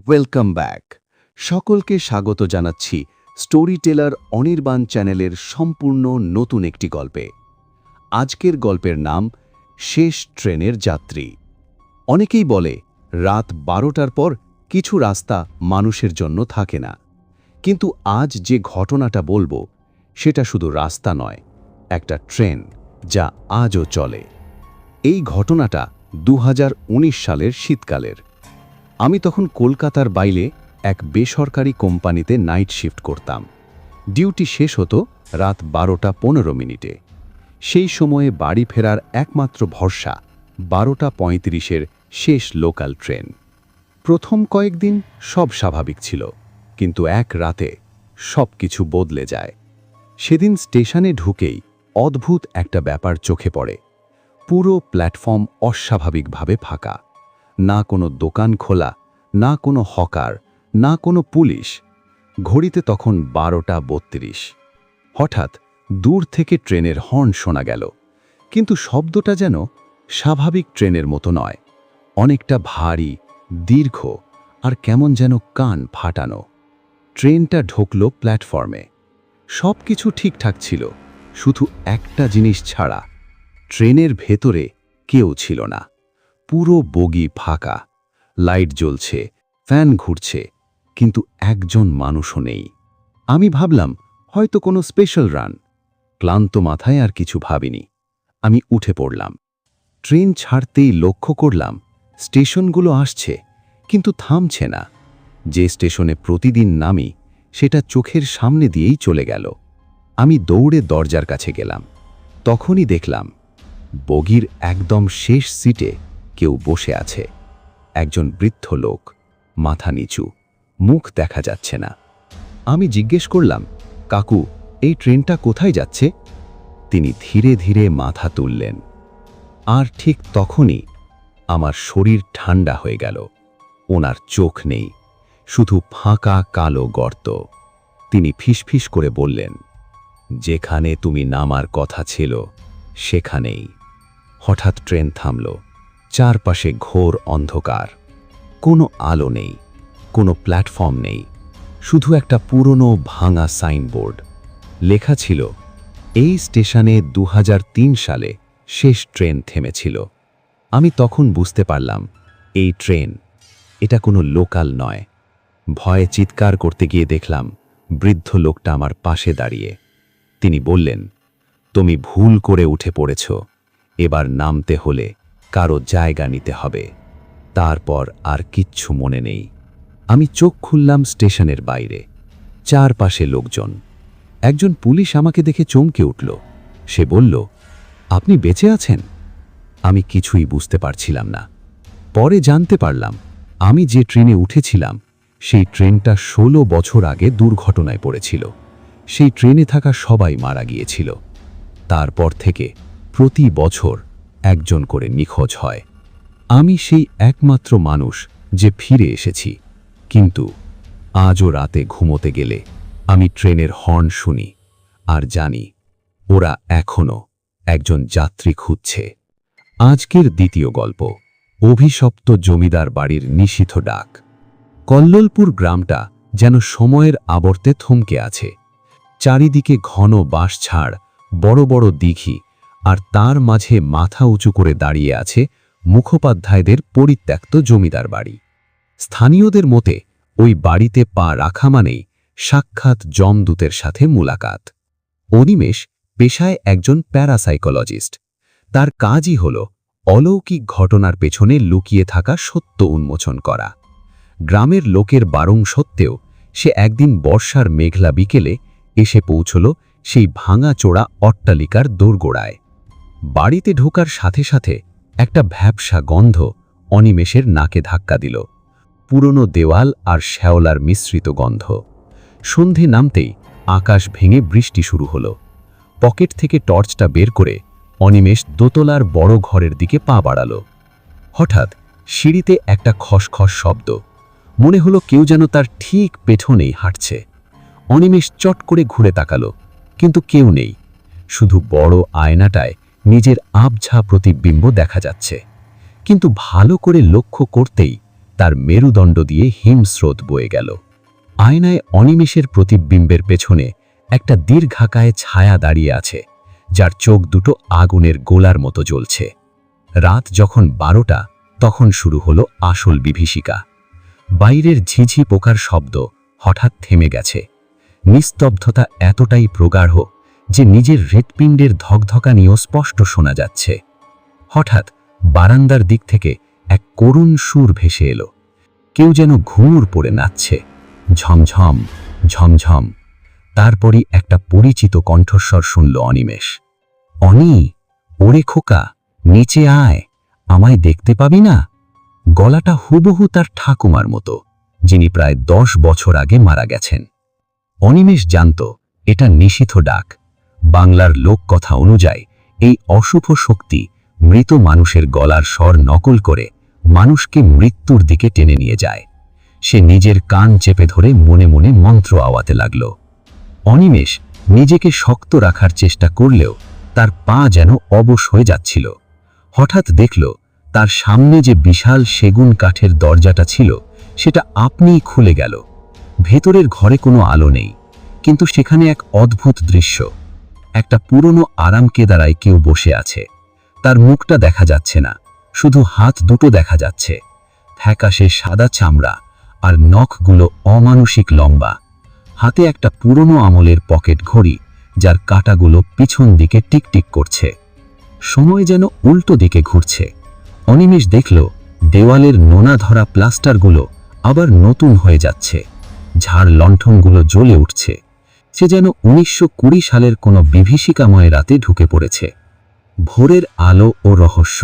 Welcome back. সকলকে স্বাগত জানাচ্ছি স্টোরি টেলার অনির্বাণ চ্যানেলের সম্পূর্ণ নতুন একটি গল্পে। আজকের গল্পের নাম শেষ ট্রেনের যাত্রী। অনেকেই বলে রাত 12টার পর কিছু রাস্তা মানুষের জন্য থাকে না, কিন্তু আজ যে ঘটনাটা বলবো সেটা শুধু রাস্তা নয়, একটা ট্রেন যা আজও চলে। এই ঘটনাটা 2019 সালের শীতকালের। আমি তখন কলকাতার বাইরে এক বেসরকারি কোম্পানিতে নাইট শিফট করতাম। ডিউটি শেষ হতো রাত 12:15। সেই সময়ে বাড়ি ফেরার একমাত্র ভরসা 12:35-এর শেষ লোকাল ট্রেন। প্রথম কয়েকদিন সব স্বাভাবিক ছিল, কিন্তু এক রাতে সব কিছু বদলে যায়। সেদিন স্টেশনে ঢুকেই অদ্ভুত একটা ব্যাপার চোখে পড়ে। পুরো প্ল্যাটফর্ম অস্বাভাবিকভাবে ফাঁকা। না কোনো দোকান খোলা, না কোনো হকার, না কোনো পুলিশ। ঘড়িতে তখন 12:32। হঠাৎ দূর থেকে ট্রেনের হর্ন শোনা গেল, কিন্তু শব্দটা যেন স্বাভাবিক ট্রেনের মতো নয়, অনেকটা ভারী, দীর্ঘ আর কেমন যেন কান ফাটানো। ট্রেনটা ঢুকল প্ল্যাটফর্মে। সব কিছু ঠিকঠাক ছিল, শুধু একটা জিনিস ছাড়া। ট্রেনের ভেতরে কেউ ছিল না। পুরো বগি ফাঁকা, লাইট জ্বলছে, ফ্যান ঘুরছে, কিন্তু একজন মানুষও নেই। আমি ভাবলাম হয়তো কোনো স্পেশাল রান। ক্লান্ত মাথায় আর কিছু ভাবিনি। আমি উঠে পড়লাম। ট্রেন ছাড়তেই লক্ষ্য করলাম স্টেশনগুলো আসছে, কিন্তু থামছে না। যে স্টেশনে প্রতিদিন নামি সেটা চোখের সামনে দিয়েই চলে গেল। আমি দৌড়ে দরজার কাছে গেলাম। তখনই দেখলাম বগির একদম শেষ সিটে কেউ বসে আছে। একজন বৃদ্ধ লোক, মাথা নিচু, মুখ দেখা যাচ্ছে না। আমি জিজ্ঞেস করলাম, কাকু, এই ট্রেনটা কোথায় যাচ্ছে? তিনি ধীরে ধীরে মাথা তুললেন। আর ঠিক তখনই আমার শরীর ঠান্ডা হয়ে গেল। ওনার চোখ নেই, শুধু ফাঁকা কালো গর্ত। তিনি ফিসফিস করে বললেন, যেখানে তুমি নামার কথা ছিল সেখানেই। হঠাৎ ট্রেন থামল। চারপাশে ঘোর অন্ধকার। কোনো আলো নেই, কোনো প্ল্যাটফর্ম নেই, শুধু একটা পুরনো ভাঙা সাইনবোর্ড। লেখা ছিল, এই স্টেশনে 2003 সালে শেষ ট্রেন থেমেছিল। আমি তখন বুঝতে পারলাম এই ট্রেন, এটা কোনো লোকাল নয়। ভয়ে চিৎকার করতে গিয়ে দেখলাম বৃদ্ধ লোকটা আমার পাশে দাঁড়িয়ে। তিনি বললেন, তুমি ভুল করে উঠে পড়েছ, এবার নামতে হলে কারো জায়গা নিতে হবে। তারপর আর কিচ্ছু মনে নেই। আমি চোখ খুললাম স্টেশনের বাইরে। চারপাশে লোকজন। একজন পুলিশ আমাকে দেখে চমকে উঠল। সে বলল, আপনি বেঁচে আছেন? আমি কিছুই বুঝতে পারছিলাম না। পরে জানতে পারলাম আমি যে ট্রেনে উঠেছিলাম সেই ট্রেনটা 16 বছর আগে দুর্ঘটনায় পড়েছিল। সেই ট্রেনে থাকা সবাই মারা গিয়েছিল। তারপর থেকে প্রতি বছর একজন করে নিখোঁজ হয়। আমি সেই একমাত্র মানুষ যে ফিরে এসেছি। কিন্তু আজও রাতে ঘুমোতে গেলে আমি ট্রেনের হর্ন শুনি আর জানি ওরা এখনো একজন যাত্রী খুঁজছে। আজকের দ্বিতীয় গল্প, অভিশপ্ত জমিদার বাড়ির নিষিদ্ধ ডাক। কল্লোলপুর গ্রামটা যেন সময়ের আবর্তে থমকে আছে। চারিদিকে ঘন বাঁশঝাড়, বড় বড় দিঘি, আর তার মাঝে মাথা উঁচু করে দাঁড়িয়ে আছে মুখোপাধ্যায়দের পরিত্যক্ত জমিদার বাড়ি। স্থানীয়দের মতে ওই বাড়িতে পা রাখা মানেই সাক্ষাৎ যমদূতের সাথে মুলাকাত। অনিমেষ পেশায় একজন প্যারাসাইকোলজিস্ট। তার কাজই হল অলৌকিক ঘটনার পেছনে লুকিয়ে থাকা সত্য উন্মোচন করা। গ্রামের লোকের বারণ সত্ত্বেও সে একদিন বর্ষার মেঘলা বিকেলে এসে পৌঁছল সেই ভাঙাচোরা অট্টালিকার দোরগোড়ায়। বাড়িতে ঢোকার সাথে সাথে একটা ভ্যাপসা গন্ধ অনিমেষের নাকে ধাক্কা দিল। পুরনো দেওয়াল আর শ্যাওলার মিশ্রিত গন্ধ। সন্ধে নামতেই আকাশ ভেঙে বৃষ্টি শুরু হলো। পকেট থেকে টর্চটা বের করে অনিমেষ দোতলার বড় ঘরের দিকে পা বাড়াল। হঠাৎ সিঁড়িতে একটা খসখস শব্দ। মনে হলো কেউ যেন তার ঠিক পেছনেই হাঁটছে। অনিমেষ চট করে ঘুরে তাকালো, কিন্তু কেউ নেই। শুধু বড় আয়নাটায় নিজের আবঝা প্রতিবিম্ব দেখা যাচ্ছে। কিন্তু ভালো করে লক্ষ্য করতেই তার মেরুদণ্ড দিয়ে হিমস্রোত বয়ে গেল। আয়নায় অনিমেষের প্রতিবিম্বের পেছনে একটা দীর্ঘাকায় ছায়া দাঁড়িয়ে আছে, যার চোখ দুটো আগুনের গোলার মতো জ্বলছে। রাত যখন 12টা, তখন শুরু হলো আসল বিভীষিকা। বাইরের ঝিঝি পোকার শব্দ হঠাৎ থেমে গেছে। নিস্তব্ধতা এতটাই প্রগাঢ় যে নিজের হৃৎপিণ্ডের ধকধকানিও স্পষ্ট শোনা যাচ্ছে। হঠাৎ বারান্দার দিক থেকে এক করুণ সুর ভেসে এলো। কেউ যেন ঘুঙুর পড়ে নাচছে, ঝমঝম ঝমঝম। তারপরই একটা পরিচিত কণ্ঠস্বর শুনল অনিমেষ। অনি, ওরে খোকা, নিচে আয়, আমায় দেখতে পাবি না? গলাটা হুবহু তার ঠাকুমার মতো, যিনি প্রায় 10 বছর আগে মারা গেছেন। অনিমেষ জানত এটা নিষিদ্ধ ডাক। বাংলার লোককথা অনুযায়ী এই অশুভ শক্তি মৃত মানুষের গলার স্বর নকল করে মানুষকে মৃত্যুর দিকে টেনে নিয়ে যায়। সে নিজের কান চেপে ধরে মনে মনে মন্ত্র আওয়াতে লাগল। অনিমেষ নিজেকে শক্ত রাখার চেষ্টা করলেও তার পা যেন অবশ হয়ে যাচ্ছিল। হঠাৎ দেখল তার সামনে যে বিশাল সেগুন কাঠের দরজাটা ছিল সেটা আপনিই খুলে গেল। ভেতরের ঘরে কোনো আলো নেই, কিন্তু সেখানে এক অদ্ভুত দৃশ্য। একটা পুরনো আরামকেদারায় কেউ বসে আছে। তার মুখটা দেখা যাচ্ছে না, শুধু হাত দুটো দেখা যাচ্ছে, ফ্যাকাশে সাদা চামড়া আর নখগুলো অমানুষিক লম্বা। হাতে একটা পুরনো আমলের পকেট ঘড়ি, যার কাঁটাগুলো পিছন দিকে টিকটিক করছে। সময় যেন উল্টো দিকে ঘুরছে। অনিমেষ দেখল দেওয়ালের নোনা ধরা প্লাস্টারগুলো আবার নতুন হয়ে যাচ্ছে, ঝাড় লণ্ঠনগুলো জ্বলে উঠছে। সে যেন 1920 সালের কোনো বিভীষিকাময় রাতে ঢুকে পড়েছে। ভোরের আলো ও রহস্য।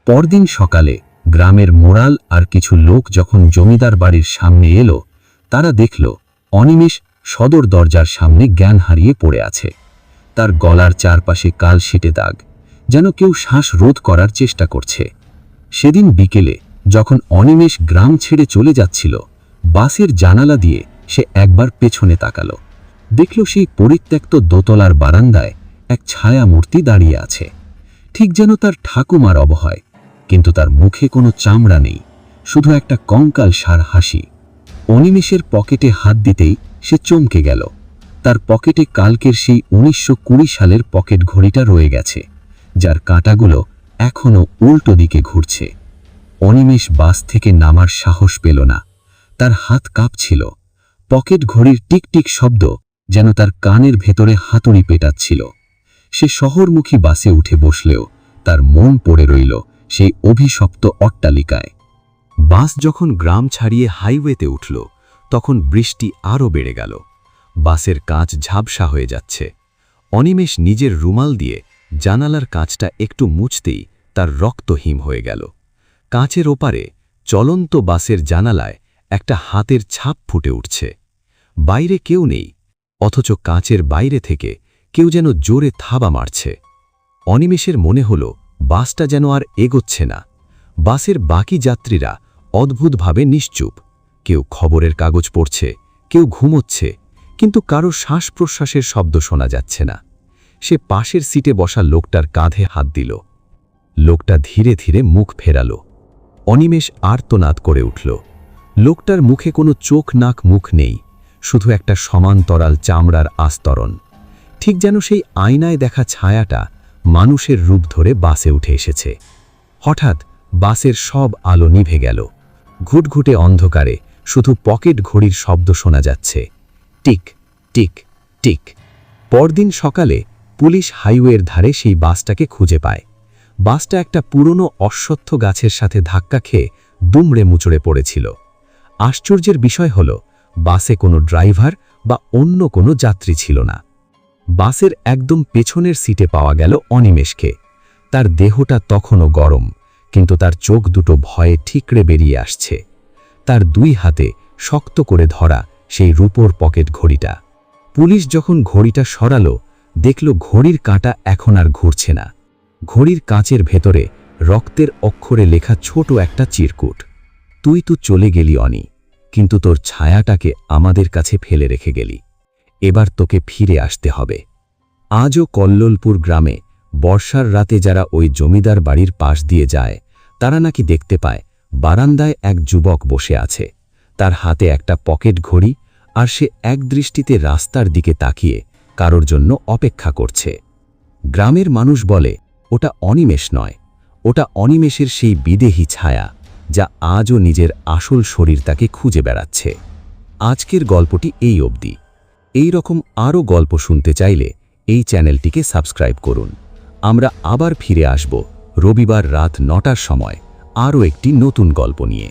পরদিন সকালে গ্রামের মোড়াল আর কিছু লোক যখন জমিদার বাড়ির সামনে এলো, তারা দেখল অনিমেষ সদর দরজার সামনে জ্ঞান হারিয়ে পড়ে আছে। তার গলার চারপাশে কালশিটে দাগ, যেন কেউ শ্বাস রোধ করার চেষ্টা করছে। সেদিন বিকেলে যখন অনিমেষ গ্রাম ছেড়ে চলে যাচ্ছিল, বাসের জানালা দিয়ে সে একবার পেছনে তাকালো। দেখল সেই পরিত্যক্ত দোতলার বারান্দায় এক ছায়া মূর্তি দাঁড়িয়ে আছে, ঠিক যেন তার ঠাকুমার অবহায়, কিন্তু তার মুখে কোনো চামড়া নেই, শুধু একটা কঙ্কাল সার হাসি। অনিমেষের পকেটে হাত দিতেই সে চমকে গেল। তার পকেটে কালকের সেই 1920 সালের পকেট ঘড়িটা রয়ে গেছে, যার কাঁটাগুলো এখনো উল্টো দিকে ঘুরছে। অনিমেষ বাস থেকে নামার সাহস পেল না, তার হাত কাঁপছিল। পকেট ঘড়ির টিকটিক শব্দ যেন তার কানের ভেতরে হাতুড়ি পেটাচ্ছিল। সে শহরমুখী বাসে উঠে বসলেও তার মন পড়ে রইল সেই অভিশপ্ত অট্টালিকায়। বাস যখন গ্রাম ছাড়িয়ে হাইওয়েতে উঠল, তখন বৃষ্টি আরও বেড়ে গেল। বাসের কাঁচ ঝাপসা হয়ে যাচ্ছে। অনিমেষ নিজের রুমাল দিয়ে জানালার কাঁচটা একটু মুছতেই তার রক্ত হিম হয়ে গেল। কাঁচের ওপারে চলন্ত বাসের জানালায় একটা হাতের ছাপ ফুটে উঠছে। বাইরে কেউ নেই, অথচ কাঁচের বাইরে থেকে কেউ যেন জোরে থাবা মারছে। অনিমেষের মনে হল বাসটা যেন আর এগোচ্ছে না। বাসের বাকি যাত্রীরা অদ্ভুতভাবে নিশ্চুপ, কেউ খবরের কাগজ পড়ছে, কেউ ঘুমোচ্ছে, কিন্তু কারো শ্বাস প্রশ্বাসের শব্দ শোনা যাচ্ছে না। সে পাশের সিটে বসা লোকটার কাঁধে হাত দিল। লোকটা ধীরে ধীরে মুখ ফেরালো। অনিমেষ আর্তনাদ করে উঠল। লোকটার মুখে কোনো চোখ নাক মুখ নেই, শুধু একটা সমান্তরাল চামড়ার আস্তরণ, ঠিক যেন সেই আয়নায় দেখা ছায়াটা মানুষের রূপ ধরে বাসে উঠে এসেছে। হঠাৎ বাসের সব আলো নিভে গেল। ঘুটঘুটে অন্ধকারে শুধু পকেট ঘড়ির শব্দ শোনা যাচ্ছে, টিক টিক টিক। পরদিন সকালে পুলিশ হাইওয়ের ধারে সেই বাসটাকে খুঁজে পায়। বাসটা একটা পুরনো অশ্বত্থ গাছের সাথে ধাক্কা খেয়ে দুমড়ে মুচড়ে পড়েছিল। আশ্চর্যের বিষয় হল বাসে কোনো ড্রাইভার বা অন্য কোনো যাত্রী ছিল না। বাসের একদম পেছনের সিটে পাওয়া গেল অনিমেষকে। তার দেহটা তখনও গরম, কিন্তু তার চোখ দুটো ভয়ে ঠিকরে বেরিয়ে আসছে। তার দুই হাতে শক্ত করে ধরা সেই রূপোর পকেট ঘড়িটা। পুলিশ যখন ঘড়িটা সরালো, দেখল ঘড়ির কাঁটা এখন আর ঘুরছে না। ঘড়ির কাঁচের ভেতরে রক্তের অক্ষরে লেখা ছোট একটা চিরকুট। তুই তো চলে গেলি অনি, কিন্তু তোর ছায়াটাকে আমাদের কাছে ফেলে রেখে গেলি। এবার তোকে ফিরে আসতে হবে। আজও কল্লোলপুর গ্রামে বর্ষার রাতে যারা ওই জমিদার বাড়ির পাশ দিয়ে যায়, তারা নাকি দেখতে পায় বারান্দায় এক যুবক বসে আছে, তার হাতে একটা পকেট ঘড়ি, আর সে একদৃষ্টিতে রাস্তার দিকে তাকিয়ে কারোর জন্য অপেক্ষা করছে। গ্রামের মানুষ বলে, ওটা অনিমেষ নয়, ওটা অনিমেষের সেই বিদেহী ছায়া, যা আজও নিজের আসল শরীর তাকে খুঁজে বেড়াচ্ছে। আজকের গল্পটি এই অবধি। এই রকম আরও গল্প শুনতে চাইলে এই চ্যানেলটিকে সাবস্ক্রাইব করুন। আমরা আবার ফিরে আসব রবিবার রাত ৯টার সময় আরও একটি নতুন গল্প নিয়ে।